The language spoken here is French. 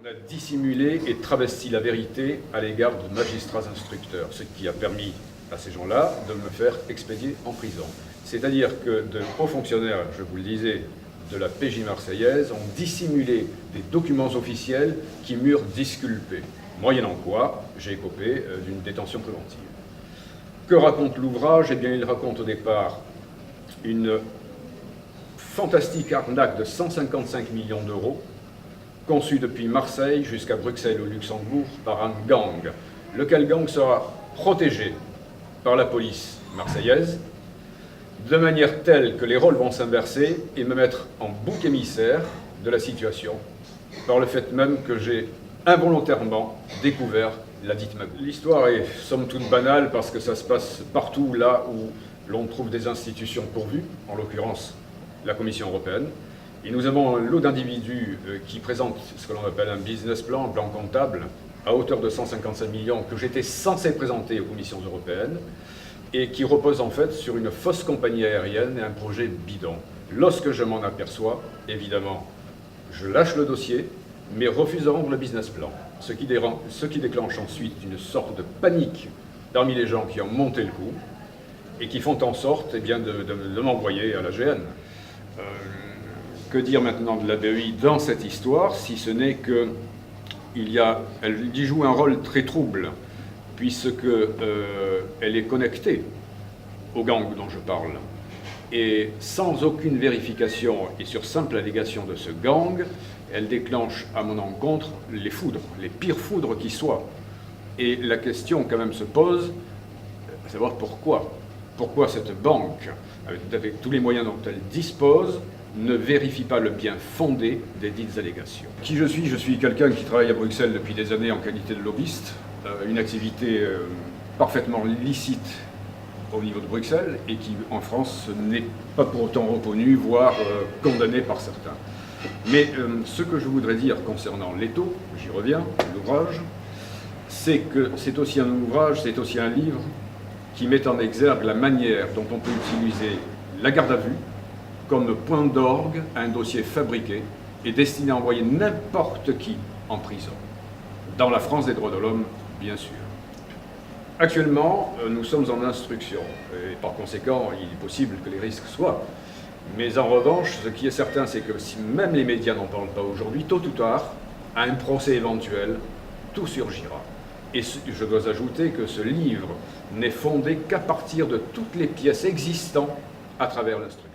On a dissimulé et travesti la vérité à l'égard de magistrats instructeurs, ce qui a permis à ces gens-là de me faire expédier en prison. C'est-à-dire que de hauts fonctionnaires, je vous le disais, de la PJ marseillaise ont dissimulé des documents officiels qui m'eurent disculpé, moyennant quoi j'ai écopé d'une détention préventive. Que raconte l'ouvrage? Eh bien, il raconte au départ une fantastique arnaque de 155 millions d'euros, conçue depuis Marseille jusqu'à Bruxelles au Luxembourg par un gang, lequel gang sera protégé par la police marseillaise, de manière telle que les rôles vont s'inverser et me mettre en bouc émissaire de la situation, par le fait même que j'ai involontairement découvert la dite magouille. L'histoire est somme toute banale parce que ça se passe partout là où l'on trouve des institutions pourvues, en l'occurrence la Commission européenne. Et nous avons un lot d'individus qui présentent ce que l'on appelle un business plan, un plan comptable, à hauteur de 155 millions que j'étais censé présenter aux commissions européennes et qui repose en fait sur une fausse compagnie aérienne et un projet bidon. Lorsque je m'en aperçois, évidemment, je lâche le dossier, mais refuse de rendre le business plan, ce qui déclenche ensuite une sorte de panique parmi les gens qui ont monté le coup et qui font en sorte de m'envoyer à la GN. Que dire maintenant de la BEI dans cette histoire, si ce n'est qu'elle y joue un rôle très trouble, puisqu'elle est connectée au gang dont je parle. Et sans aucune vérification et sur simple allégation de ce gang, elle déclenche à mon encontre les foudres, les pires foudres qui soient. Et la question quand même se pose, à savoir pourquoi. Pourquoi cette banque, avec tous les moyens dont elle dispose, ne vérifie pas le bien fondé des dites allégations. Qui je suis? Je suis quelqu'un qui travaille à Bruxelles depuis des années en qualité de lobbyiste, une activité parfaitement licite au niveau de Bruxelles et qui, en France, n'est pas pour autant reconnue, voire condamnée par certains. Mais ce que je voudrais dire concernant l'étau, j'y reviens, l'ouvrage, c'est que c'est aussi un ouvrage, c'est aussi un livre qui met en exergue la manière dont on peut utiliser la garde à vue comme point d'orgue à un dossier fabriqué et destiné à envoyer n'importe qui en prison. Dans la France des droits de l'homme, bien sûr. Actuellement, nous sommes en instruction et par conséquent, il est possible que les risques soient. Mais en revanche, ce qui est certain, c'est que si même les médias n'en parlent pas aujourd'hui, tôt ou tard, à un procès éventuel, tout surgira. Et je dois ajouter que ce livre n'est fondé qu'à partir de toutes les pièces existantes à travers l'instruction.